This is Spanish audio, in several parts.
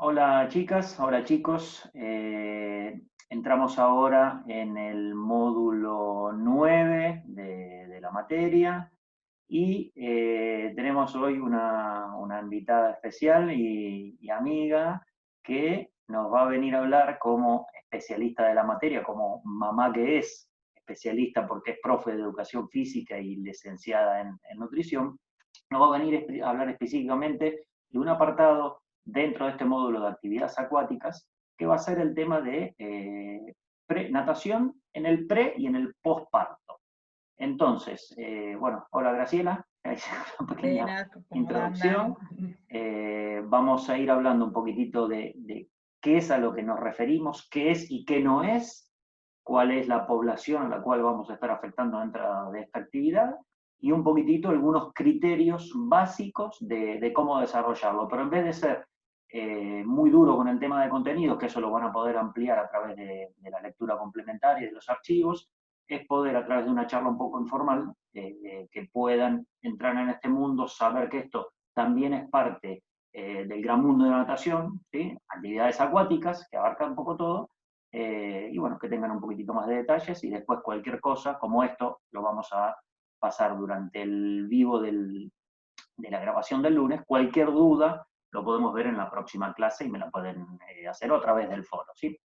Hola chicas, hola chicos. Entramos ahora en el módulo 9 de la materia y tenemos hoy una invitada especial y amiga que nos va a venir a hablar como especialista de la materia, como mamá que es especialista porque es profe de educación física y licenciada en nutrición. Nos va a venir a hablar específicamente de un apartado dentro de este módulo de actividades acuáticas, que va a ser el tema de natación en el pre y en el posparto. Entonces, bueno, hola Graciela, una pequeña Buenas, ¿cómo andan? introducción. Vamos a ir hablando un poquitito de qué es a lo que nos referimos, qué es y qué no es, cuál es la población a la cual vamos a estar afectando dentro de esta actividad y un poquitito algunos criterios básicos de cómo desarrollarlo. Pero en vez de ser muy duro con el tema de contenidos, que eso lo van a poder ampliar a través de la lectura complementaria y de los archivos, es poder a través de una charla un poco informal que puedan entrar en este mundo, saber que esto también es parte del gran mundo de la natación, ¿sí? Actividades acuáticas, que abarca un poco todo, y bueno, que tengan un poquitito más de detalles y después cualquier cosa como esto lo vamos a pasar durante el vivo de la grabación del lunes. Cualquier duda lo podemos ver en la próxima clase y me la pueden hacer otra vez del foro, ¿sí?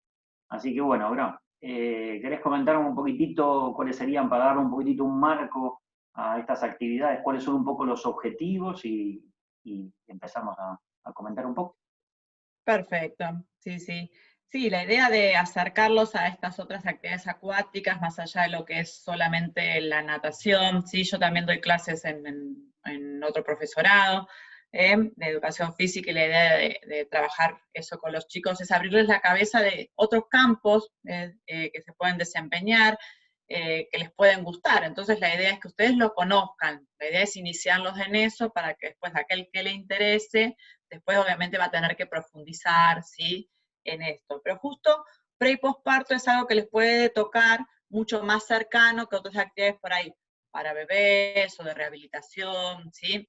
Así que bueno, bro, ¿querés comentar un poquitito cuáles serían para dar un poquitito un marco a estas actividades? ¿Cuáles son un poco los objetivos? Y empezamos a comentar un poco. Perfecto, sí, sí. Sí, la idea de acercarlos a estas otras actividades acuáticas, más allá de lo que es solamente la natación, sí, yo también doy clases en otro profesorado de educación física y la idea de trabajar eso con los chicos es abrirles la cabeza de otros campos que se pueden desempeñar, que les pueden gustar. Entonces la idea es que ustedes lo conozcan, la idea es iniciarlos en eso para que después aquel que le interese después obviamente va a tener que profundizar, ¿sí? En esto. Pero justo pre y posparto es algo que les puede tocar mucho más cercano que otras actividades por ahí, para bebés o de rehabilitación, ¿sí?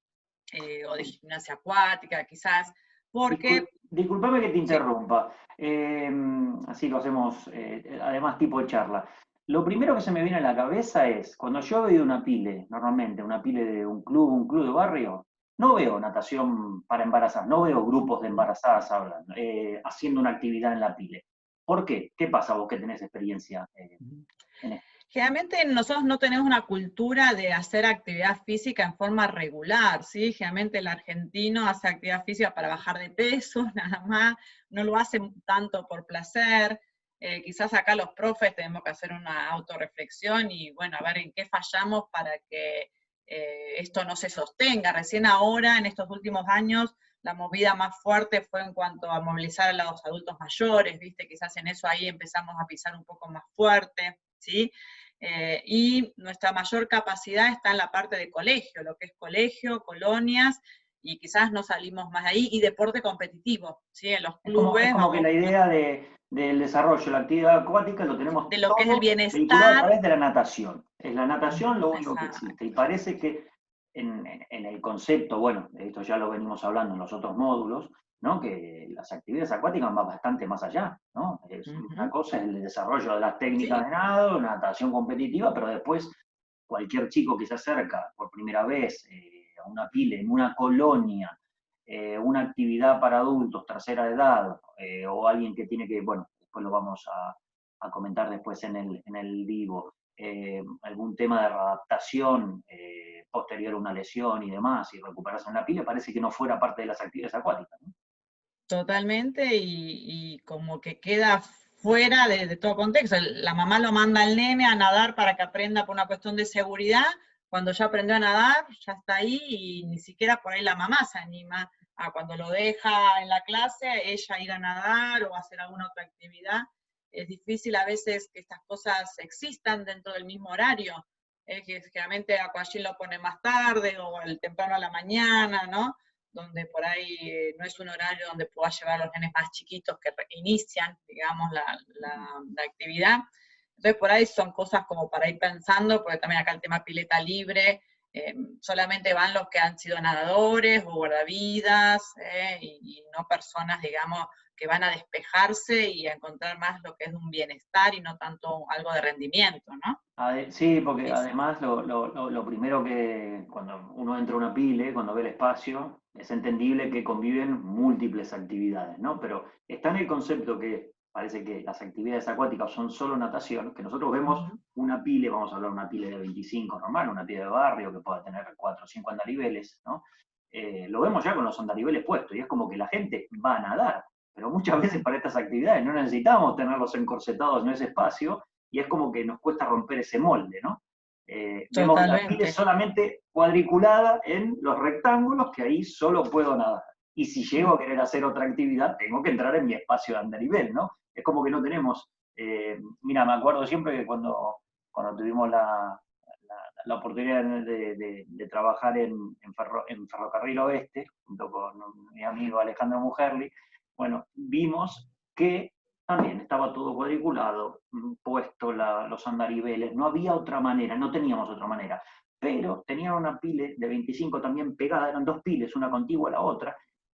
O de gimnasia acuática, quizás, porque, Disculpame que te sí, interrumpa. Así lo hacemos, además tipo de charla. Lo primero que se me viene a la cabeza es, cuando yo veo una pile, normalmente una pile de un club de barrio, no veo natación para embarazadas, no veo grupos de embarazadas hablando, haciendo una actividad en la pile. ¿Por qué? ¿Qué pasa vos que tenés experiencia en esto? generalmente nosotros no tenemos una cultura de hacer actividad física en forma regular, ¿sí? Generalmente el argentino hace actividad física para bajar de peso, nada más, no lo hace tanto por placer. Quizás acá los profes tenemos que hacer una autorreflexión y, bueno, a ver en qué fallamos para que esto no se sostenga. Recién ahora, en estos últimos años, la movida más fuerte fue en cuanto a movilizar a los adultos mayores, ¿viste? Quizás en eso ahí empezamos a pisar un poco más fuerte, ¿sí? Y nuestra mayor capacidad está en la parte de colegio, lo que es colegio, colonias, y quizás no salimos más de ahí, y deporte competitivo, ¿sí? En los Es clubes como que vamos, la idea del desarrollo de la actividad acuática lo tenemos de lo que es el todo vinculado a bienestar, través de la natación. Es la natación lo único que existe. Y exacto. parece que en el concepto, bueno, de esto ya lo venimos hablando en los otros módulos, ¿no? Que las actividades acuáticas van bastante más allá, ¿no? Es una Ujú. cosa es el desarrollo de las técnicas Sí, de nado, natación competitiva, pero después cualquier chico que se acerca por primera vez a una pila en una colonia, una actividad para adultos, tercera edad, o alguien que tiene que, bueno, después lo vamos a comentar después en el vivo, algún tema de readaptación posterior a una lesión y demás, y recuperación en la pila, parece que no fuera parte de las actividades acuáticas, ¿no? totalmente, y como que queda fuera de todo contexto. La mamá lo manda al nene a nadar para que aprenda por una cuestión de seguridad, cuando ya aprendió a nadar, ya está ahí, y ni siquiera por ahí la mamá se anima a cuando lo deja en la clase, ella ir a nadar o hacer alguna otra actividad. Es difícil a veces que estas cosas existan dentro del mismo horario, que generalmente Aquagym lo pone más tarde o el temprano a la mañana, ¿no? Donde por ahí no es un horario donde pueda llevar a los nenes más chiquitos que inician, digamos, la actividad. Entonces por ahí son cosas como para ir pensando, porque también acá el tema pileta libre solamente van los que han sido nadadores o guardavidas, y no personas, digamos, que van a despejarse y a encontrar más lo que es un bienestar y no tanto algo de rendimiento, ¿no? Sí, porque Es, además lo primero que cuando uno entra a una pile, cuando ve el espacio, es entendible que conviven múltiples actividades, ¿no? Pero está en el concepto que parece que las actividades acuáticas son solo natación, que nosotros vemos Ujú. una pile, vamos a hablar de una pile de 25 normal, una pile de barrio que pueda tener 4 o 5 andariveles, ¿no? Lo vemos ya con los andariveles puestos y es como que la gente va a nadar, pero muchas veces para estas actividades no necesitamos tenerlos encorsetados en ese espacio y es como que nos cuesta romper ese molde, ¿no? Vemos la pile Totalmente. solamente cuadriculada en los rectángulos, que ahí solo puedo nadar. Y si llego a querer hacer otra actividad, tengo que entrar en mi espacio de andarivel, ¿no? Es como que no tenemos... mira, me acuerdo siempre que cuando tuvimos la oportunidad de trabajar en Ferrocarril Oeste, junto con mi amigo Alejandro Mujerli, bueno, vimos que también estaba todo cuadriculado, puesto los andariveles, no había otra manera, no teníamos otra manera, pero tenían una pile de 25 también pegada, eran dos piles, una contigua a la otra,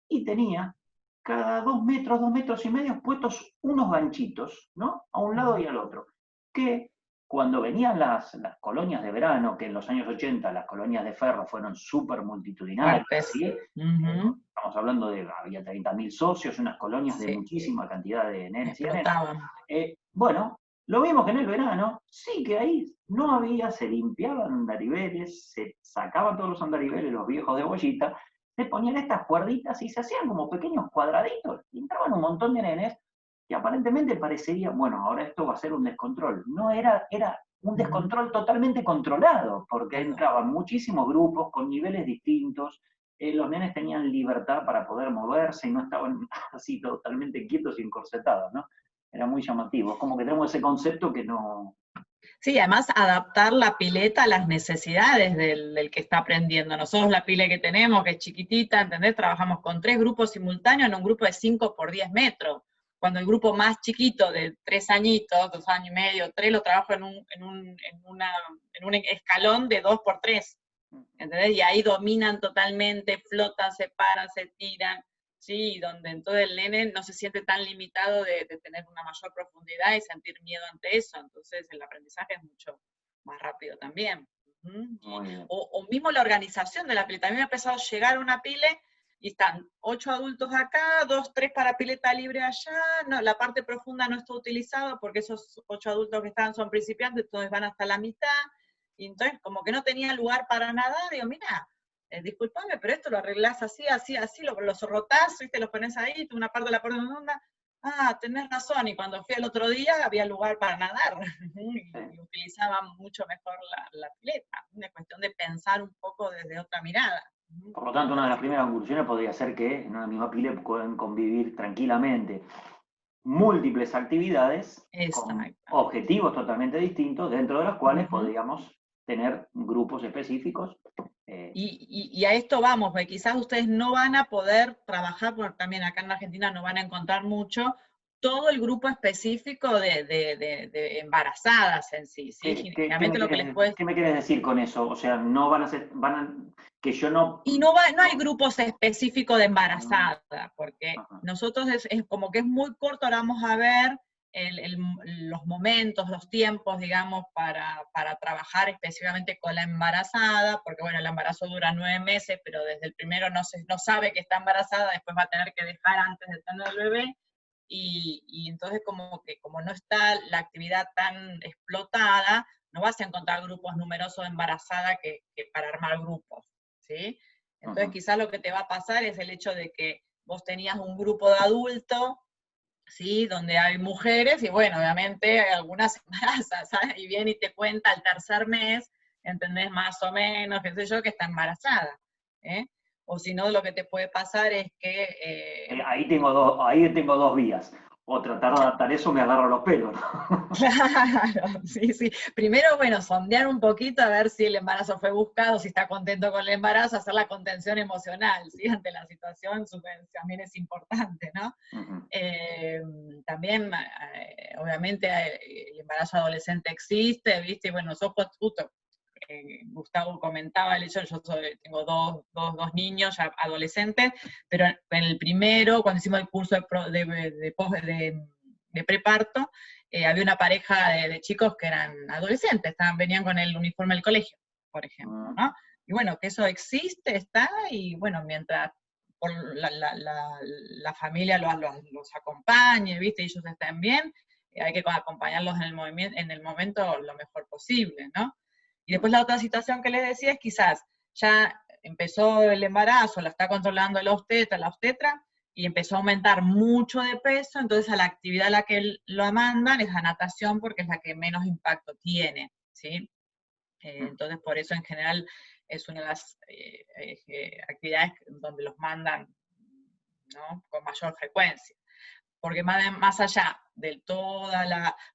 y tenía cada 2 metros, 2 metros y medio puestos unos ganchitos, ¿no? A un lado y al otro, que cuando venían las colonias de verano, que en los años 80 las colonias de ferro fueron súper multitudinarias, Fuertes. ¿sí? Ujú. Estamos hablando de, había 30.000 socios, unas colonias de Sí, muchísima cantidad de nenes y de nenas. explotaban. Bueno, lo vimos que en el verano, sí que ahí no había, se limpiaban andariveles, se sacaban todos los andariveles, los viejos de bollita, se ponían estas cuerditas y se hacían como pequeños cuadraditos, y entraban un montón de nenes, que aparentemente parecería, bueno, ahora esto va a ser un descontrol. No era un Ujú. descontrol totalmente controlado, porque Claro. entraban muchísimos grupos con niveles distintos, los nenes tenían libertad para poder moverse y no estaban así totalmente quietos y encorsetados, ¿no? Era muy llamativo. Es como que tenemos ese concepto que no... Sí, además adaptar la pileta a las necesidades del que está aprendiendo. Nosotros la pile que tenemos, que es chiquitita, ¿entendés? Trabajamos con 3 grupos simultáneos en un grupo de 5 por 10 metros. Cuando el grupo más chiquito, de 3 añitos, 2 años y medio, 3, lo trabajo en un escalón de 2 por 3. ¿Entendés? Y ahí dominan totalmente, flotan, se paran, se tiran, ¿sí? Donde entonces el nene no se siente tan limitado de tener una mayor profundidad y sentir miedo ante eso, entonces el aprendizaje es mucho más rápido también. Muy bien. O mismo la organización de la pileta. A mí me ha empezado a llegar una pile y están 8 adultos acá, 2, 3 para pileta libre allá, no, la parte profunda no está utilizada porque esos 8 adultos que están son principiantes, entonces van hasta la mitad, y entonces como que no tenía lugar para nadar, digo, mira, disculpame, pero esto lo arreglás así, así, así, los rotás, ¿viste? Los pones ahí, una parte de la parte de onda, tenés razón, y cuando fui el otro día había lugar para nadar, Sí. y utilizaban mucho mejor la pileta, una cuestión de pensar un poco desde otra mirada. Por lo tanto, una de las primeras conclusiones podría ser que en una misma pile pueden convivir tranquilamente múltiples actividades con Exacto. objetivos totalmente distintos, dentro de los cuales Ujú. podríamos tener grupos específicos. Y a esto vamos, porque quizás ustedes no van a poder trabajar, porque también acá en Argentina no van a encontrar mucho, todo el grupo específico de embarazadas en sí, ¿sí? ¿Qué Generalmente lo que les puede... qué me quieres decir con eso? O sea, no van a ser, que yo no... Y no hay no grupos específicos de ah, embarazada, porque ajá, nosotros es como que es muy corto, ahora vamos a ver los momentos, los tiempos, digamos, para trabajar específicamente con la embarazada, porque bueno, el embarazo dura 9 meses, pero desde el primero no sabe que está embarazada, después va a tener que dejar antes de tener el bebé, y entonces como que como no está la actividad tan explotada, no vas a encontrar grupos numerosos de embarazada que para armar grupos, ¿sí? Entonces ajá. quizás lo que te va a pasar es el hecho de que vos tenías un grupo de adultos, ¿sí? Donde hay mujeres, y bueno, obviamente hay algunas embarazas, ¿sabes? Y viene y te cuenta al tercer mes, ¿entendés? Más o menos, qué sé yo, que está embarazada, ¿eh? O si no, lo que te puede pasar es que... Ahí tengo dos vías. O tratar de adaptar eso, me agarro los pelos, ¿no? Claro, sí, sí. Primero, bueno, sondear un poquito a ver si el embarazo fue buscado, si está contento con el embarazo, hacer la contención emocional, ¿sí? Ante la situación también es importante, ¿no? Ujú. También, obviamente, el embarazo adolescente existe, ¿viste? Y bueno, nosotros justo Gustavo comentaba el hecho, tengo dos niños ya adolescentes, pero en el primero, cuando hicimos el curso de preparto, había una pareja de chicos que eran adolescentes, venían con el uniforme del colegio, por ejemplo, ¿no? Y bueno, que eso existe, está, y bueno, mientras por la familia los acompañe, ¿viste? Y ellos estén bien, hay que acompañarlos en el momento lo mejor posible, ¿no? Y después la otra situación que les decía es quizás ya empezó el embarazo, la está controlando la obstetra, y empezó a aumentar mucho de peso, entonces a la actividad a la que lo mandan es a natación porque es la que menos impacto tiene, ¿sí? Entonces por eso en general es una de las actividades donde los mandan, ¿no?, con mayor frecuencia. Porque más allá de todos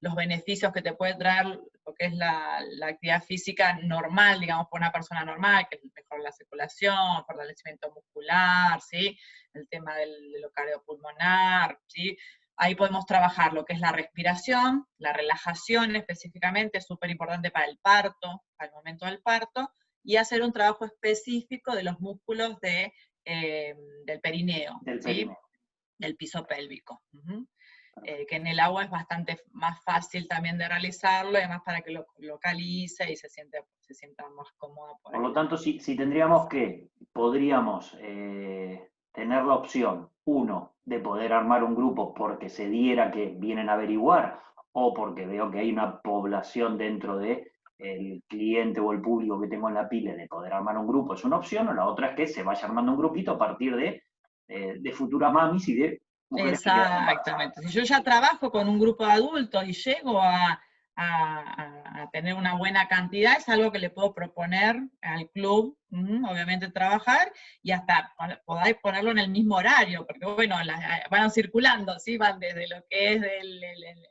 los beneficios que te puede traer lo que es la actividad física normal, digamos, por una persona normal, que es mejor la circulación, fortalecimiento muscular, ¿sí?, el tema de lo cardiopulmonar, ¿sí?, ahí podemos trabajar lo que es la respiración, la relajación específicamente, es súper importante para el parto, para el momento del parto, y hacer un trabajo específico de los músculos del perineo, Del ¿sí?, perineo. del piso pélvico. Que en el agua es bastante más fácil también de realizarlo, y además para que lo localice y se sienta más cómoda por Por ahí lo tanto, si podríamos tener la opción, uno, de poder armar un grupo porque se diera que vienen a averiguar, o porque veo que hay una población dentro de el cliente o el público que tengo en la pile de poder armar un grupo, es una opción, o la otra es que se vaya armando un grupito a partir de futuras mamis y de mujeres que quedan embarazadas. Exactamente. Si yo ya trabajo con un grupo de adultos y llego a tener una buena cantidad, es algo que le puedo proponer al club, obviamente trabajar, y hasta poder ponerlo en el mismo horario, porque bueno, van circulando, ¿sí? Van desde lo que es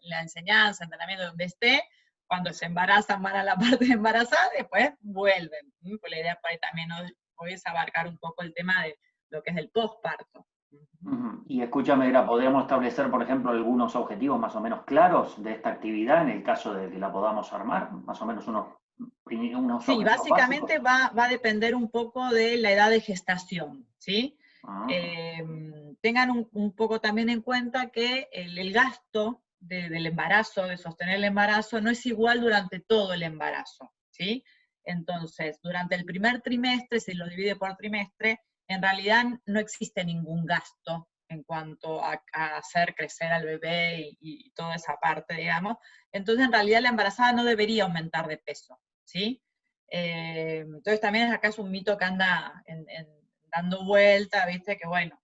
la enseñanza, entrenamiento, donde esté, cuando se embarazan van a la parte de embarazada, después vuelven. Pues la idea por ahí también hoy es abarcar un poco el tema de lo que es el posparto. Y escúchame, ¿podríamos establecer, por ejemplo, algunos objetivos más o menos claros de esta actividad en el caso de que la podamos armar? Más o menos unos Sí, objetivos básicos. básicamente va a depender un poco de la edad de gestación, ¿sí? Tengan un poco también en cuenta que el gasto del embarazo, de sostener el embarazo, no es igual durante todo el embarazo, ¿sí? Entonces, durante el primer trimestre, si lo divide por trimestre, en realidad no existe ningún gasto en cuanto a hacer crecer al bebé y toda esa parte, digamos. Entonces, en realidad la embarazada no debería aumentar de peso, ¿sí? Entonces también acá es un mito que anda dando vuelta, ¿viste? Que bueno,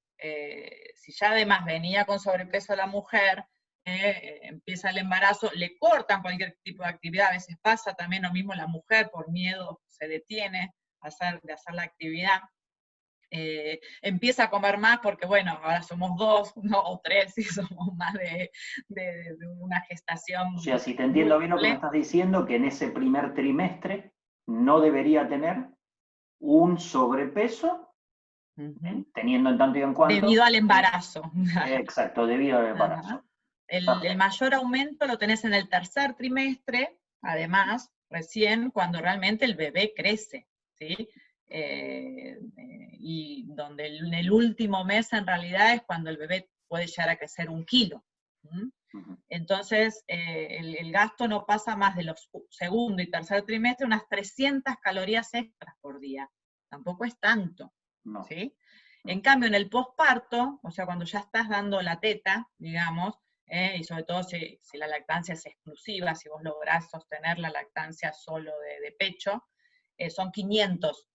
si ya además venía con sobrepeso la mujer, empieza el embarazo, le cortan cualquier tipo de actividad, a veces pasa también lo mismo, la mujer por miedo se detiene de hacer la actividad. Empieza a comer más porque, bueno, ahora somos dos, ¿no? O tres, y somos más de una gestación O sea, si te entiendo bien lo que me múltiple. estás diciendo, que en ese primer trimestre no debería tener un sobrepeso, teniendo en tanto y en cuanto. Debido al embarazo. Exacto, debido al Ajá. embarazo. El mayor aumento lo tenés en el tercer trimestre, además, recién cuando realmente el bebé crece, ¿sí? Y donde en el último mes en realidad es cuando el bebé puede llegar a crecer 1 kilo. Entonces, el gasto no pasa más de los segundo y tercer trimestre, unas 300 calorías extras por día. Tampoco es tanto, No. ¿sí? En cambio, en el posparto, o sea, cuando ya estás dando la teta, digamos, y sobre todo si la lactancia es exclusiva, si vos lográs sostener la lactancia solo de pecho, son 500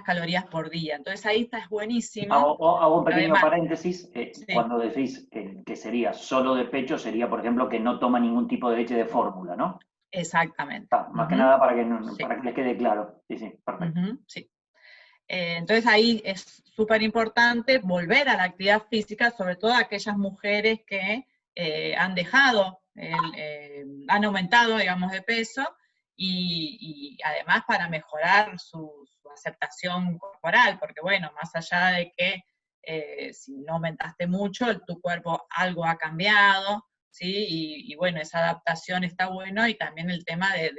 calorías por día. Entonces ahí está, es buenísimo. Hago un pequeño Además, paréntesis. sí, Cuando decís que sería solo de pecho, sería, por ejemplo, que no toma ningún tipo de leche de fórmula, ¿no? exactamente. Más que nada para que Sí. les quede claro. Sí, sí, perfecto. Sí. Entonces ahí es súper importante volver a la actividad física, sobre todo aquellas mujeres que han dejado, han aumentado, digamos, de peso, y además para mejorar su aceptación corporal, porque bueno, más allá de que si no aumentaste mucho, tu cuerpo algo ha cambiado, ¿sí? Y bueno, esa adaptación está bueno, y también el tema de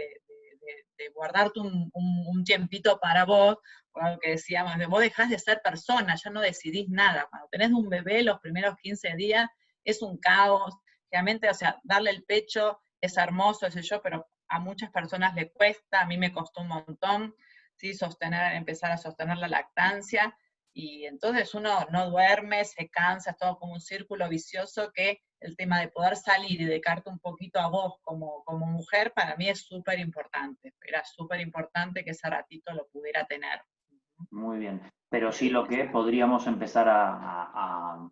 de guardarte un tiempito para vos, por algo que decíamos, de vos dejás de ser persona, ya no decidís nada. Cuando tenés un bebé, los primeros 15 días es un caos, realmente, o sea, darle el pecho es hermoso, ese yo, pero a muchas personas le cuesta, a mí me costó un montón, ¿sí? Empezar a sostener la lactancia, y entonces uno no duerme, se cansa, es todo como un círculo vicioso que el tema de poder salir y dedicarte un poquito a vos como mujer, para mí es súper importante. Era súper importante que ese ratito lo pudiera tener. Muy bien. Pero sí Sí, lo que podríamos empezar a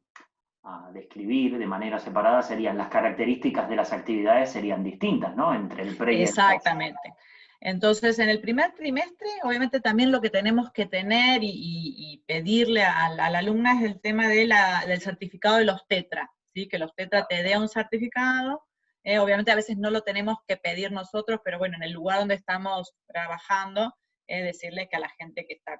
describir de manera separada serían las características de las actividades serían distintas, ¿no? Entre el pre y el post. exactamente. Entonces, en el primer trimestre, obviamente también lo que tenemos que tener y pedirle a la alumna es el tema del certificado de los tetra, ¿sí? Que los tetra te dé un certificado. Obviamente a veces no lo tenemos que pedir nosotros, pero bueno, en el lugar donde estamos trabajando, decirle que a la gente que está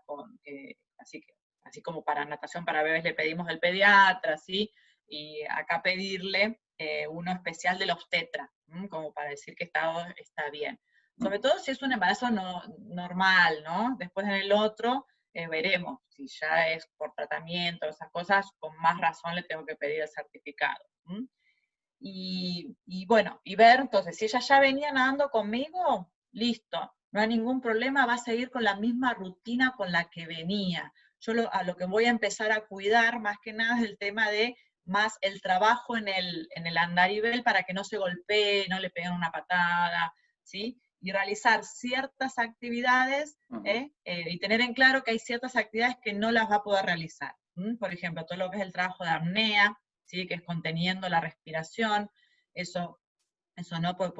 así como para natación para bebés le pedimos el pediatra, ¿sí? Y acá pedirle uno especial de los tetra, como para decir que está bien. Sobre todo si es un embarazo normal, ¿no? Después en el otro veremos. Si ya es por tratamiento, esas cosas, con más razón le tengo que pedir el certificado. Y bueno, y ver, entonces, si ella ya venía nadando conmigo, listo, no hay ningún problema, va a seguir con la misma rutina con la que venía. Yo a lo que voy a empezar a cuidar más que nada es el tema de más el trabajo en el andarivel para que no se golpee, no le peguen una patada, ¿sí? Y realizar ciertas actividades y tener en claro que hay ciertas actividades que no las va a poder realizar. Por ejemplo, todo lo que es el trabajo de apnea, ¿sí? Que es conteniendo la respiración, eso no puede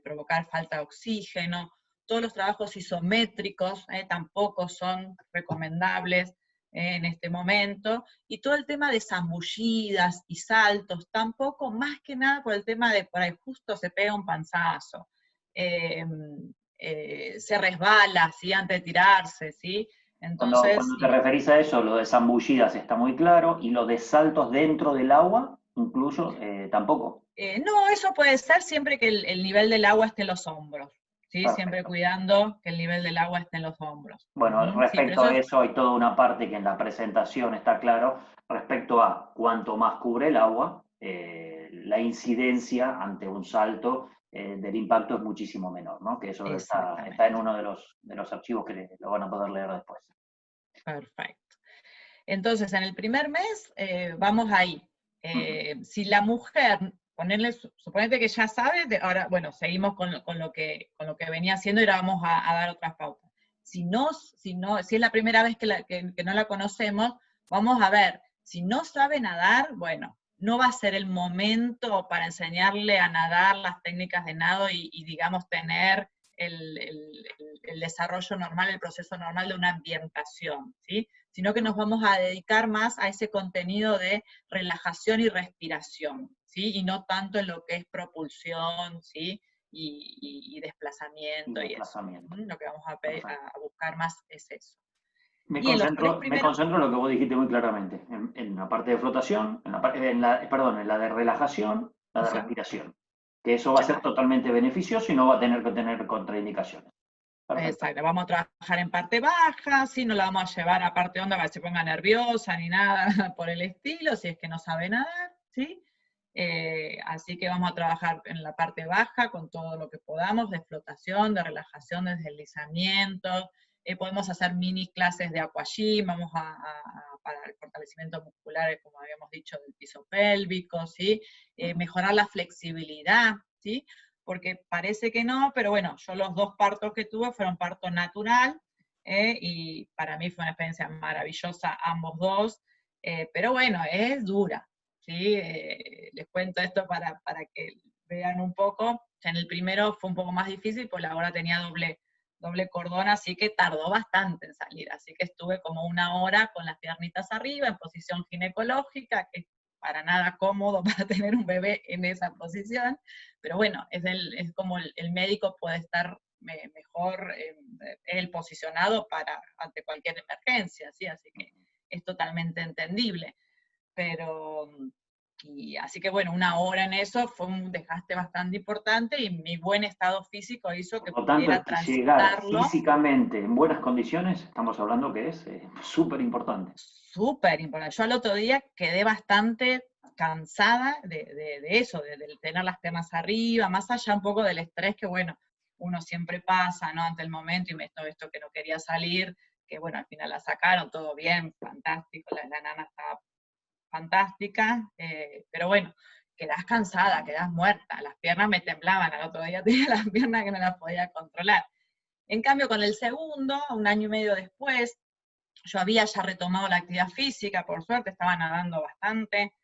provocar falta de oxígeno. Todos los trabajos isométricos tampoco son recomendables en este momento, y todo el tema de zambullidas y saltos, tampoco, más que nada por el tema de por ahí justo se pega un panzazo, se resbala, ¿sí? Antes de tirarse, ¿sí? Entonces, Cuando te referís a eso, lo de zambullidas está muy claro, y lo de saltos dentro del agua, incluyo, tampoco. no, eso puede ser siempre que el nivel del agua esté en los hombros, ¿sí? Siempre Perfecto. cuidando que el nivel del agua esté en los hombros. Bueno, Sí, pero respecto eso a es eso hay toda una parte que en la presentación está claro, respecto a cuánto más cubre el agua, la incidencia ante un salto del impacto es muchísimo menor, ¿no? Que eso está en exactamente, uno de los archivos que lo van a poder leer después. perfecto. Entonces, en el primer mes vamos ahí. Si la mujer, suponete que ya sabe, ahora, bueno, seguimos con lo que venía haciendo y ahora vamos a dar otras pautas. Si es la primera vez que no la conocemos, vamos a ver, si no sabe nadar, bueno, no va a ser el momento para enseñarle a nadar las técnicas de nado y digamos, tener el desarrollo normal, el proceso normal de una ambientación, ¿sí? Sino que nos vamos a dedicar más a ese contenido de relajación y respiración, ¿sí? Y no tanto en lo que es propulsión, ¿sí? Y Y desplazamiento y eso. desplazamiento. Lo que vamos Perfecto. a buscar más es eso. Me Y en los 3 me primeros, concentro en lo que vos dijiste muy claramente, en la parte de flotación, perdón, en la de relajación, la de respiración. Que eso va a ser claro, totalmente beneficioso y no va a tener que tener contraindicaciones. Perfecto. exacto, vamos a trabajar en parte baja, ¿sí? No la vamos a llevar a parte honda para que se ponga nerviosa ni nada por el estilo, si es que no sabe nadar, ¿sí? Así que vamos a trabajar en la parte baja con todo lo que podamos, de flotación, de relajación, de deslizamiento. Podemos hacer mini clases de aquagym, para el fortalecimiento muscular, como habíamos dicho, del piso pélvico, ¿sí? Mejorar la flexibilidad, ¿sí? Porque parece que no, pero bueno, yo los 2 partos que tuve fueron parto natural, y para mí fue una experiencia maravillosa ambos dos, pero bueno, es dura, ¿sí? Les cuento esto para que vean un poco. En el primero fue un poco más difícil, pues la hora tenía doble cordón, así que tardó bastante en salir. Así que estuve como 1 hora con las piernitas arriba, en posición ginecológica, que es para nada cómodo para tener un bebé en esa posición, pero bueno, es como el médico puede estar mejor él posicionado ante cualquier emergencia, ¿sí? Así que es totalmente entendible. Pero Y así que bueno, 1 hora en eso fue un desgaste bastante importante y mi buen estado físico hizo que Por lo tanto, pudiera llegar transitarlo. físicamente en buenas condiciones, estamos hablando que es súper importante. Súper importante. Yo al otro día quedé bastante cansada de eso, de tener las piernas arriba, más allá un poco del estrés que, bueno, uno siempre pasa, ¿no? Ante el momento y esto que no quería salir, que bueno, al final la sacaron, todo bien, fantástico, la nana estaba fantástica, pero bueno, quedás cansada, quedás muerta, las piernas me temblaban, al otro día tenía las piernas que no las podía controlar. En cambio, con el segundo, 1 año y medio después, yo había ya retomado la actividad física, por suerte, estaba nadando bastante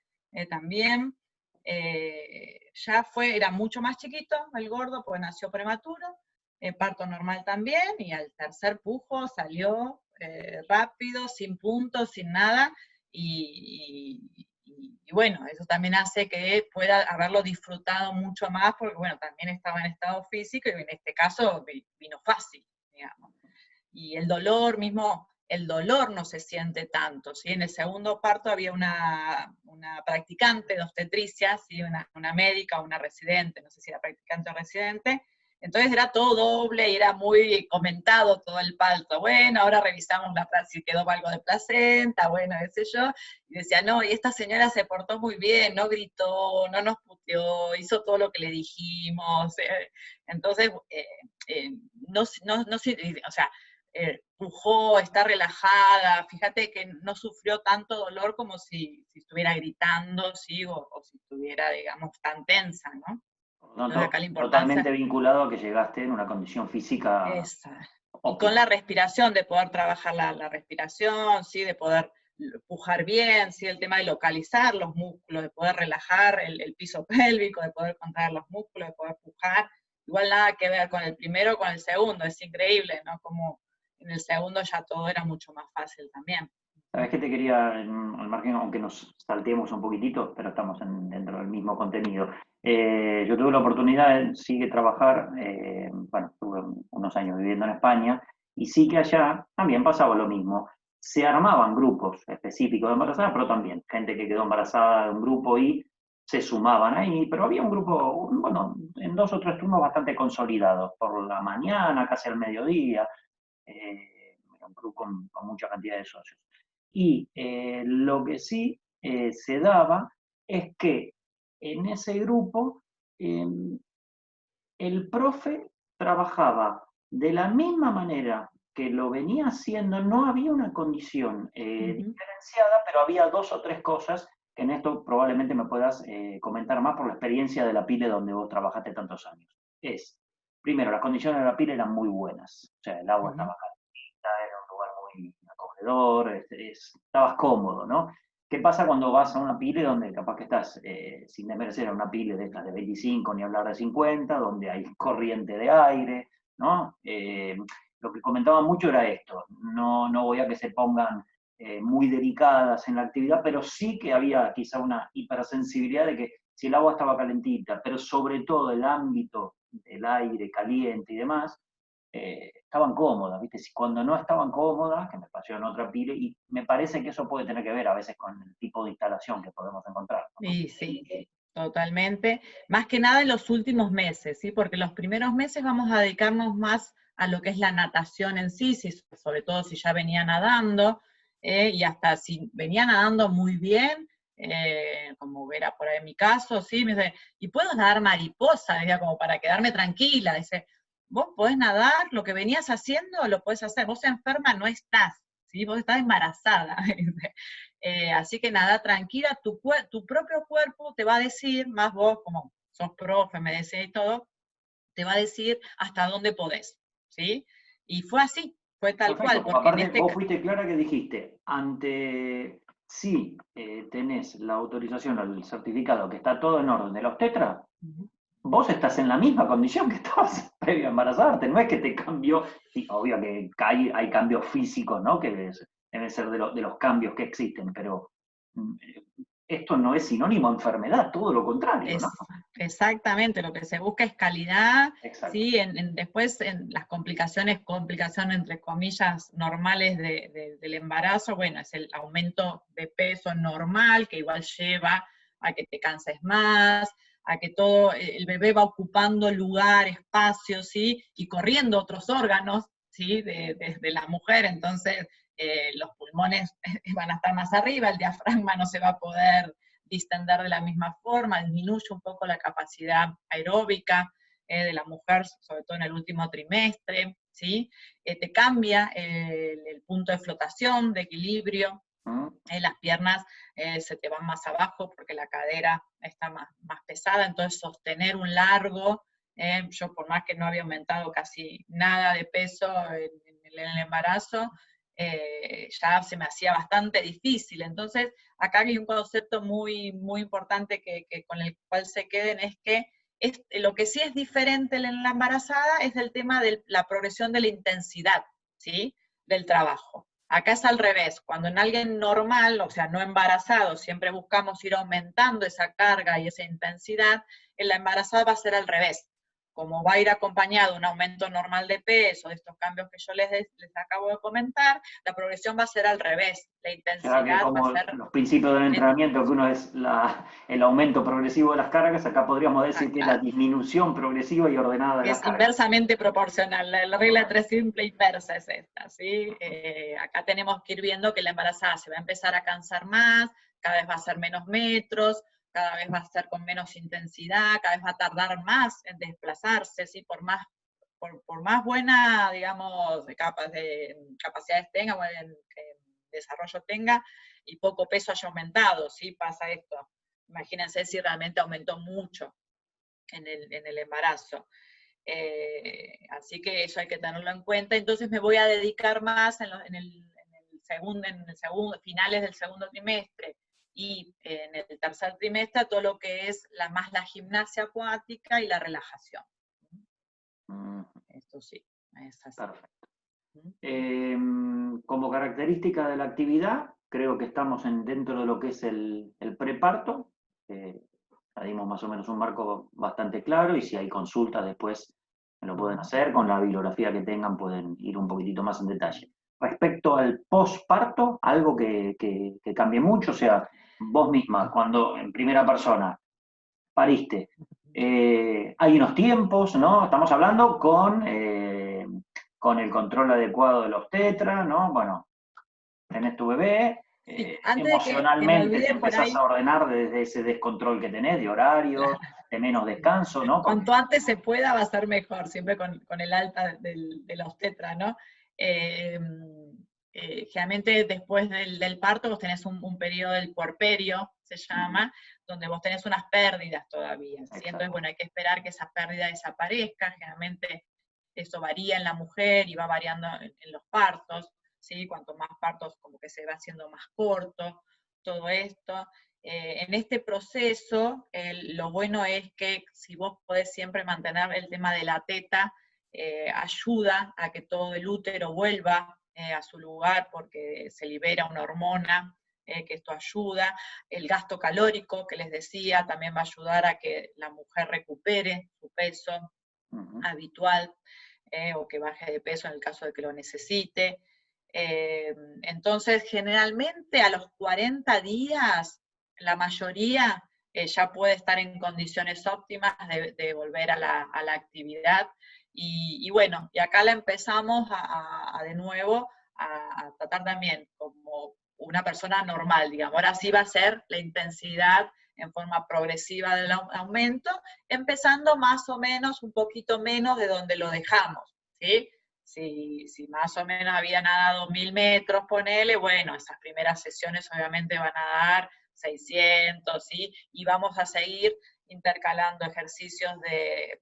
también. Era mucho más chiquito el gordo, porque nació prematuro, parto normal también, y al tercer pujo salió rápido, sin puntos, sin nada, y bueno, eso también hace que pueda haberlo disfrutado mucho más, porque bueno, también estaba en estado físico, y en este caso vino fácil, digamos. Y el dolor mismo, el dolor no se siente tanto, ¿sí? En el segundo parto había una practicante de obstetricia, ¿sí? Una médica, una residente, no sé si era practicante o residente, entonces era todo doble y era muy comentado todo el parto. Bueno, ahora revisamos si quedó algo de placenta, bueno, qué sé yo, y decía, no, y esta señora se portó muy bien, no gritó, no nos puteó, hizo todo lo que le dijimos, entonces, no, o sea, pujó, está relajada, fíjate que no sufrió tanto dolor como si estuviera gritando, ¿sí? O si estuviera, digamos, tan tensa, ¿no? Por lo Entonces tanto, acá la importancia totalmente vinculado a que llegaste en una condición física es, y con óptima. la respiración, de poder trabajar la respiración, ¿sí? De poder pujar bien, ¿sí? El tema de localizar los músculos, de poder relajar el piso pélvico, de poder contraer los músculos, de poder pujar. Igual nada que ver con el primero o con el segundo, es increíble, ¿no? Como en el segundo ya todo era mucho más fácil también. ¿Sabes qué te quería, al margen, aunque nos salteemos un poquitito, pero estamos dentro del mismo contenido? Yo tuve la oportunidad, sí, de trabajar, bueno, tuve unos años viviendo en España, y sí que allá también pasaba lo mismo. Se armaban grupos específicos de embarazadas, pero también gente que quedó embarazada de un grupo y se sumaban ahí, pero había un grupo, bueno, en 2 o 3 turnos bastante consolidados, por la mañana, casi al mediodía, era un club con mucha cantidad de socios. Y lo que sí se daba es que en ese grupo eh, el profe trabajaba de la misma manera que lo venía haciendo, no había una condición diferenciada, pero había 2 o 3 cosas que en esto probablemente me puedas comentar más por la experiencia de la PILE donde vos trabajaste tantos años. Primero, las condiciones de la PILE eran muy buenas, o sea, el agua estaba calentita, era un lugar muy acogedor, estabas cómodo, ¿no? ¿Qué pasa cuando vas a una pile donde capaz que estás, sin desmerecer, a una pile de estas de 25, ni hablar de 50, donde hay corriente de aire, ¿no? Lo que comentaba mucho era esto, no voy a que se pongan muy delicadas en la actividad, pero sí que había quizá una hipersensibilidad de que si el agua estaba calentita, pero sobre todo el ámbito del aire caliente y demás, estaban cómodas, ¿viste? Si cuando no estaban cómodas, que me pasó en otra pile, y me parece que eso puede tener que ver a veces con el tipo de instalación que podemos encontrar, ¿no? Sí, sí, totalmente. Más que nada en los últimos meses, ¿sí? Porque los primeros meses vamos a dedicarnos más a lo que es la natación en sí, sobre todo si ya venía nadando, y hasta si venía nadando muy bien, como era por ahí en mi caso, ¿sí? Me dice, ¿y puedo nadar mariposa? Decía, como para quedarme tranquila. Dice, vos podés nadar, lo que venías haciendo lo podés hacer, vos enferma no estás, ¿sí? Vos estás embarazada. Así que nada, tranquila, tu propio cuerpo te va a decir, más vos como sos profe, me decís y todo, te va a decir hasta dónde podés, ¿sí? Y fue así, fue tal Perfecto, cual, porque porque en aparte este vos caso, fuiste clara que dijiste, ante si tenés la autorización o el certificado que está todo en orden de la obstetra, vos estás en la misma condición que estabas previo a embarazarte, no es que te cambió, sí, obvio que hay cambios físicos, ¿no? Que deben ser de los cambios que existen, pero esto no es sinónimo a enfermedad, todo lo contrario, ¿no? es exactamente, lo que se busca es calidad, Exacto. ¿sí? Después en las complicaciones entre comillas normales del embarazo, bueno, es el aumento de peso normal, que igual lleva a que te canses más, a que todo, el bebé va ocupando lugar, espacio, ¿sí? Y corriendo otros órganos, ¿sí? De la mujer, entonces los pulmones van a estar más arriba, el diafragma no se va a poder distender de la misma forma, disminuye un poco la capacidad aeróbica de la mujer, sobre todo en el último trimestre, ¿sí? Te cambia el punto de flotación, de equilibrio, las piernas se te van más abajo porque la cadera está más pesada, entonces sostener un largo, yo por más que no había aumentado casi nada de peso en el embarazo, ya se me hacía bastante difícil. Entonces, acá hay un concepto muy, muy importante con el cual se queden, es que lo que sí es diferente en la embarazada es el tema de la progresión de la intensidad, ¿sí? Del trabajo. Acá es al revés, cuando en alguien normal, o sea, no embarazado, siempre buscamos ir aumentando esa carga y esa intensidad, en la embarazada va a ser al revés. Como va a ir acompañado de un aumento normal de peso, de estos cambios que yo les acabo de comentar, la progresión va a ser al revés. La O sea que intensidad va a como ser... los principios del entrenamiento, que uno es el aumento progresivo de las cargas, acá podríamos decir que es la disminución progresiva y ordenada de las Es cargas. inversamente proporcional, la regla 3 simple inversa es esta, ¿sí? Acá tenemos que ir viendo que la embarazada se va a empezar a cansar más, cada vez va a ser menos metros, cada vez va a ser con menos intensidad, cada vez va a tardar más en desplazarse, ¿sí? Por más buena, digamos, capacidades tenga, buen desarrollo tenga, y poco peso haya aumentado, ¿sí? Pasa esto. Imagínense si realmente aumentó mucho en el embarazo. Así que eso hay que tenerlo en cuenta. Entonces me voy a dedicar más en el segundo, finales del segundo trimestre y en el tercer trimestre a todo lo que es más la gimnasia acuática y la relajación. Esto sí, es así. Perfecto. Como característica de la actividad, creo que estamos dentro de lo que es el preparto. Ya dimos más o menos un marco bastante claro y si hay consultas después me lo pueden hacer, con la bibliografía que tengan pueden ir un poquitito más en detalle. Respecto al posparto, algo que cambie mucho, o sea, vos misma, cuando en primera persona pariste, hay unos tiempos, ¿no? Estamos hablando con el control adecuado del obstetra, ¿no? Bueno, tenés tu bebé, Sí, antes de que me emocionalmente te olvide por empezás ahí, a ordenar desde ese descontrol que tenés de horarios, de menos descanso, ¿no? Porque, cuanto antes se pueda va a ser mejor, siempre con el alta de la obstetra, ¿no? Generalmente después del parto vos tenés un periodo del puerperio, se llama, donde vos tenés unas pérdidas todavía, ¿sí? Entonces, bueno, hay que esperar que esa pérdida desaparezca, generalmente eso varía en la mujer y va variando en los partos, ¿sí? Cuanto más partos como que se va haciendo más corto, todo esto. En este proceso, lo bueno es que si vos podés siempre mantener el tema de la teta, ayuda a que todo el útero vuelva a su lugar porque se libera una hormona, que esto ayuda. El gasto calórico que les decía también va a ayudar a que la mujer recupere su peso habitual o que baje de peso en el caso de que lo necesite. Entonces, generalmente a los 40 días, la mayoría ya puede estar en condiciones óptimas de volver a la actividad. Y bueno, y acá la empezamos de nuevo a tratar también como una persona normal, digamos. Ahora sí va a ser la intensidad en forma progresiva del aumento, empezando más o menos, un poquito menos de donde lo dejamos, ¿sí? Si más o menos había nadado 1000 metros, ponele, bueno, esas primeras sesiones obviamente van a dar 600, ¿sí? Y vamos a seguir intercalando ejercicios de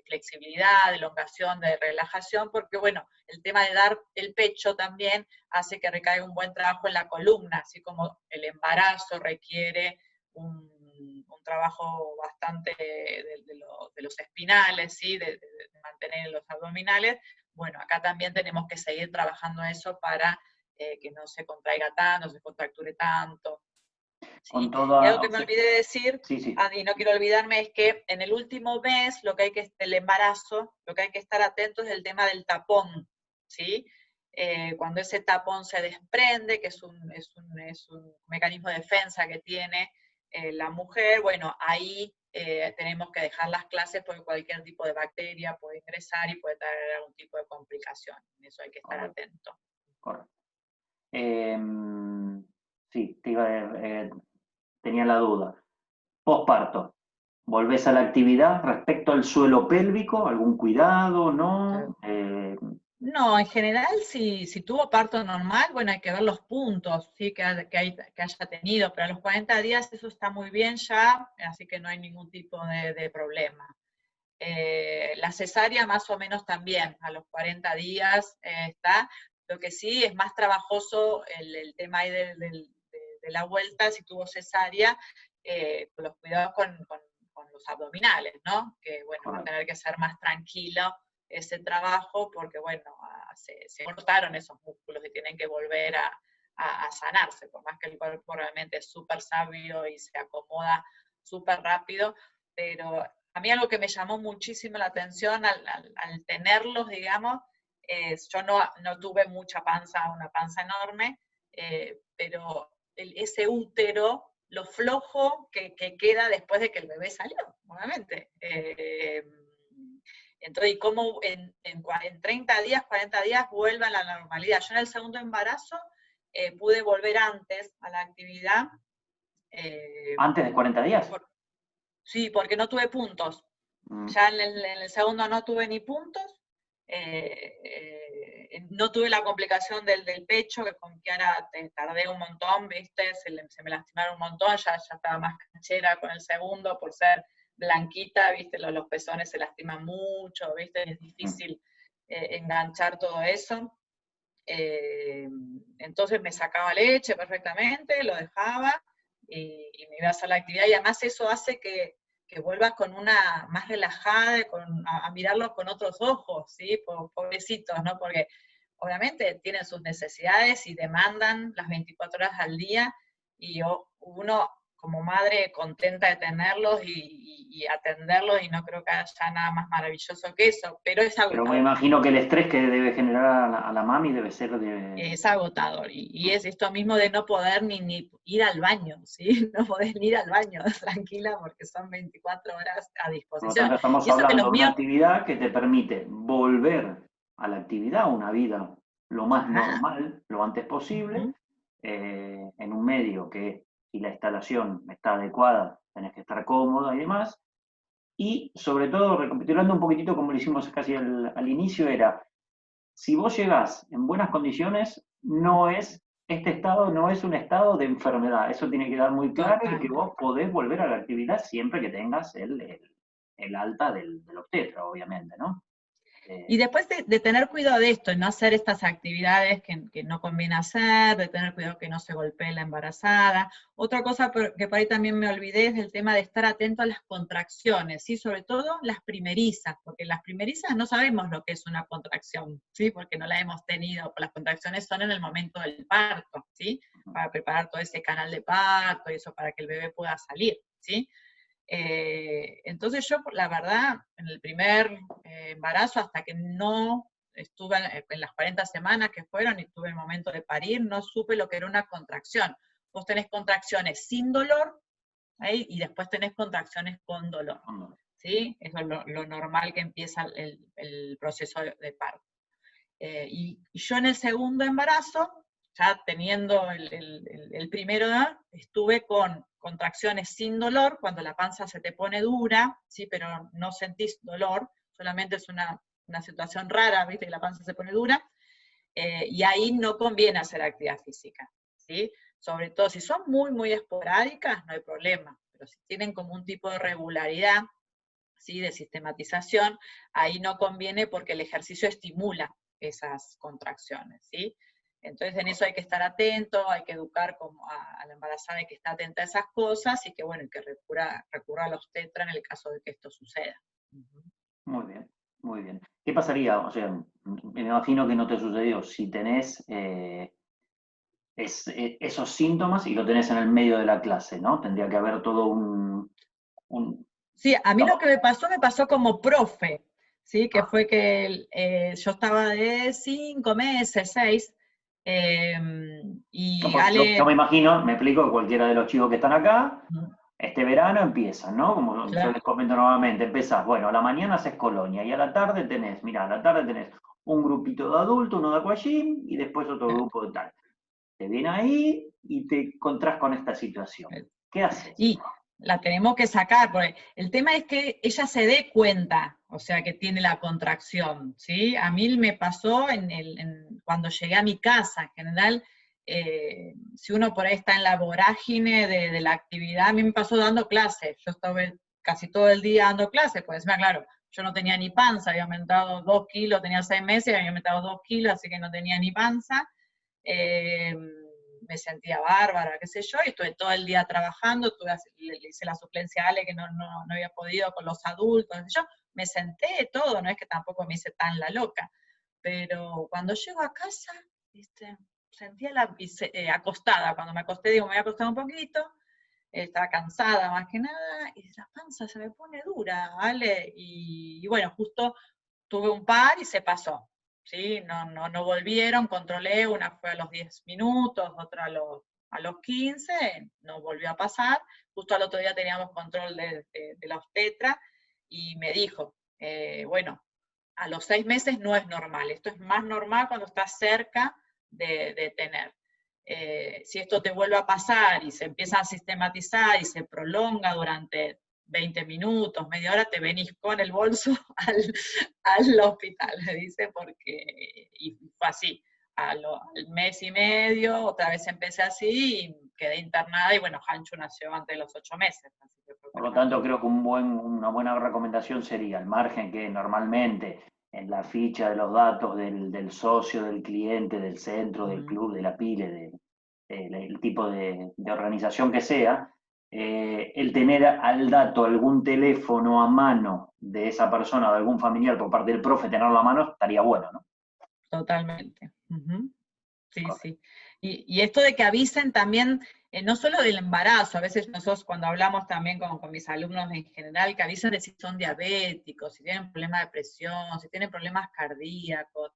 flexibilidad, de elongación, de relajación, porque bueno, el tema de dar el pecho también hace que recaiga un buen trabajo en la columna, así como el embarazo requiere un trabajo bastante de los espinales, ¿sí? de mantener los abdominales. Bueno, acá también tenemos que seguir trabajando eso para que no se contraiga tanto, no se contracture tanto. ¿Sí? Y algo que me olvidé de decir, sí. y no quiero olvidarme, es que en el último mes, el embarazo, lo que hay que estar atento es el tema del tapón, ¿sí? Cuando ese tapón se desprende, que es un mecanismo de defensa que tiene la mujer, bueno, ahí tenemos que dejar las clases porque cualquier tipo de bacteria puede ingresar y puede traer algún tipo de complicación. En eso hay que estar atento. Correcto. Sí, tenía la duda. Posparto. ¿Volvés a la actividad respecto al suelo pélvico? ¿Algún cuidado? ¿No? No, en general, si tuvo parto normal, bueno, hay que ver los puntos, ¿sí? que haya tenido, pero a los 40 días eso está muy bien ya, así que no hay ningún tipo de problema. La cesárea más o menos también, a los 40 días está. Lo que sí es más trabajoso el tema ahí de la vuelta, si tuvo cesárea, con los cuidados con los abdominales, ¿no? Que bueno, va a tener que ser más tranquilo ese trabajo porque bueno, se cortaron esos músculos y tienen que volver a sanarse, por más que el cuerpo realmente es súper sabio y se acomoda súper rápido, pero a mí algo que me llamó muchísimo la atención al tenerlos, digamos, yo no tuve mucha panza, una panza enorme, pero ese útero, lo flojo que queda después de que el bebé salió, nuevamente. Entonces, y cómo en 30 días, 40 días vuelve a la normalidad. Yo en el segundo embarazo pude volver antes a la actividad. ¿Antes de 40 días? Sí, porque no tuve puntos. Ya en el segundo no tuve ni puntos. No tuve la complicación del pecho, que con Kiara tardé un montón, ¿viste? Se me lastimaron un montón, ya estaba más canchera con el segundo por ser blanquita, ¿viste? Los pezones se lastiman mucho, ¿viste? Es difícil enganchar todo eso. Entonces me sacaba leche perfectamente, lo dejaba y me iba a hacer la actividad, y además eso hace que vuelvas con una más relajada, a mirarlos con otros ojos, ¿sí? Pobrecitos, ¿no? Porque obviamente tienen sus necesidades y demandan las 24 horas al día, y uno como madre contenta de tenerlos y atenderlos, y no creo que haya nada más maravilloso que eso, pero es agotador. Pero me imagino que el estrés que debe generar a la mami debe ser de... Es agotador, y es esto mismo de no poder ni ir al baño, ¿sí? No poder ni ir al baño tranquila porque son 24 horas a disposición. Por lo tanto, estamos hablando de una actividad que te permite volver a la actividad, una vida lo más normal, lo antes posible, en un medio que, si la instalación está adecuada, tenés que estar cómoda y demás. Y sobre todo, recapitulando un poquitito como lo hicimos casi al inicio, era, si vos llegás en buenas condiciones, este estado no es un estado de enfermedad. Eso tiene que quedar muy claro, y que vos podés volver a la actividad siempre que tengas el alta del obstetra, obviamente, ¿no? Y después de tener cuidado de esto, y no hacer estas actividades que no conviene hacer, de tener cuidado que no se golpee la embarazada. Otra cosa que por ahí también me olvidé es el tema de estar atento a las contracciones, ¿sí? Sobre todo las primerizas, porque las primerizas no sabemos lo que es una contracción, ¿sí? Porque no la hemos tenido. Las contracciones son en el momento del parto, ¿sí? Para preparar todo ese canal de parto y eso para que el bebé pueda salir, ¿sí? Entonces yo, la verdad, en el primer embarazo, hasta que no estuve en las 40 semanas que fueron y tuve el momento de parir, no supe lo que era una contracción. Vos tenés contracciones sin dolor, ¿sí? Y después tenés contracciones con dolor, ¿sí? Eso es lo normal que empieza el proceso de parto. Y yo en el segundo embarazo, ya teniendo el primero, estuve con contracciones sin dolor, cuando la panza se te pone dura, ¿sí? Pero no sentís dolor, solamente es una situación rara, ¿viste? Que la panza se pone dura, y ahí no conviene hacer actividad física, ¿sí? Sobre todo si son muy, muy esporádicas, no hay problema, pero si tienen como un tipo de regularidad, ¿sí? De sistematización, ahí no conviene porque el ejercicio estimula esas contracciones, ¿sí? Entonces en eso hay que estar atento, hay que educar como a la embarazada de que está atenta a esas cosas, y que bueno, que recurra a los obstetra en el caso de que esto suceda. Muy bien, muy bien. ¿Qué pasaría? O sea, me imagino que no te sucedió, si tenés esos síntomas y lo tenés en el medio de la clase, ¿no? Tendría que haber todo un... Sí, a mí lo que me pasó como profe, ¿sí? Que fue que yo estaba de 5 meses, 6, y yo Ale... me imagino, me explico, cualquiera de los chicos que están acá, Este verano empiezan, ¿no? Como yo Claro. les comento nuevamente, empezás, bueno, a la mañana haces colonia y a la tarde tenés, mirá, a la tarde tenés un grupito de adultos, uno de aquagym y después otro grupo de tal. Te viene ahí y te encontrás con esta situación. ¿Qué haces? Y la tenemos que sacar, porque el tema es que ella se dé cuenta, o sea, que tiene la contracción, ¿sí? A mí me pasó cuando llegué a mi casa, en general, si uno por ahí está en la vorágine de la actividad, a mí me pasó dando clases, yo estuve casi todo el día dando clases, pues encima, claro, yo no tenía ni panza, había aumentado 2 kilos, tenía 6 meses, había aumentado 2 kilos, así que no tenía ni panza, eh, me sentía bárbara, qué sé yo, y estuve todo el día trabajando, le hice la suplencia a Ale que no había podido con los adultos, qué sé yo, me senté todo, no es que tampoco me hice tan la loca, pero cuando llego a casa, ¿viste? Sentía acostada, cuando me acosté, digo, me voy a acostar un poquito, estaba cansada más que nada, y la panza se me pone dura, ¿vale? Y bueno, justo tuve un par y se pasó, ¿sí? No volvieron, controlé, una fue a los 10 minutos, otra a los 15, no volvió a pasar, justo al otro día teníamos control de la obstetra, y me dijo, bueno, a los 6 meses no es normal, esto es más normal cuando estás cerca de tener. Si esto te vuelve a pasar y se empieza a sistematizar y se prolonga durante 20 minutos, media hora, te venís con el bolso al hospital, me dice, porque, y fue así, al mes y medio, otra vez empecé así, y quedé internada, y bueno, Hanchu nació antes de los 8 meses. Así que Por lo tanto, creo que una buena recomendación sería, al margen que normalmente en la ficha de los datos del socio, del cliente, del centro, del club, de la PILE, del tipo de organización que sea, el tener al dato algún teléfono a mano de esa persona o de algún familiar por parte del profe, tenerlo a mano, estaría bueno, ¿no? Totalmente. Sí, Correcto. sí. Y esto de que avisen también, no solo del embarazo, a veces nosotros cuando hablamos también con mis alumnos en general, que avisen de si son diabéticos, si tienen problemas de presión, si tienen problemas cardíacos,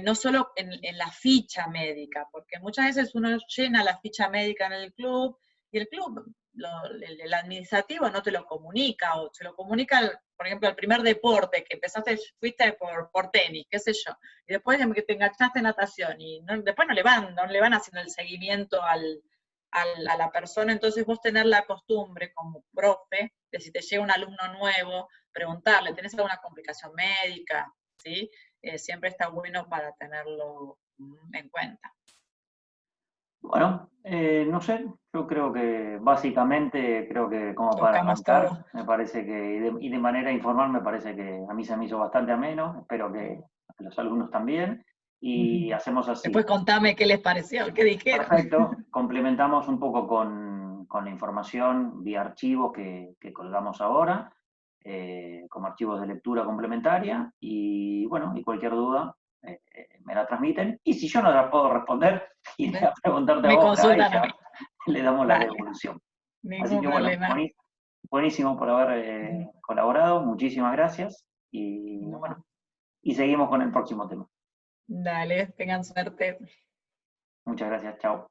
no solo en la ficha médica, porque muchas veces uno llena la ficha médica en el club y el club, el administrativo no te lo comunica, o se lo comunica, por ejemplo, el primer deporte que empezaste, fuiste por tenis, qué sé yo, y después de que te enganchaste en natación, y después no le van haciendo el seguimiento a la persona, entonces vos tener la costumbre como profe, de si te llega un alumno nuevo, preguntarle, ¿tenés alguna complicación médica? ¿Sí? Siempre está bueno para tenerlo en cuenta. Bueno, no sé, yo creo que básicamente, creo que como para Tocamos arrancar, todo. me parece que, y de manera informal, me parece que a mí se me hizo bastante ameno, espero que a los alumnos también, y hacemos así. Después contame qué les pareció, qué dijeron. Perfecto, complementamos un poco con la información vía archivos que colgamos ahora, como archivos de lectura complementaria, y bueno, y cualquier duda me la transmiten, y si yo no la puedo responder, iré a preguntarte a Me vos, a consultan a ella, mí. le damos la Dale, devolución. Así ningún que bueno, problema. buenísimo por haber colaborado, muchísimas gracias, y bueno, No, y seguimos con el próximo tema. dale, tengan suerte. Muchas gracias, chao.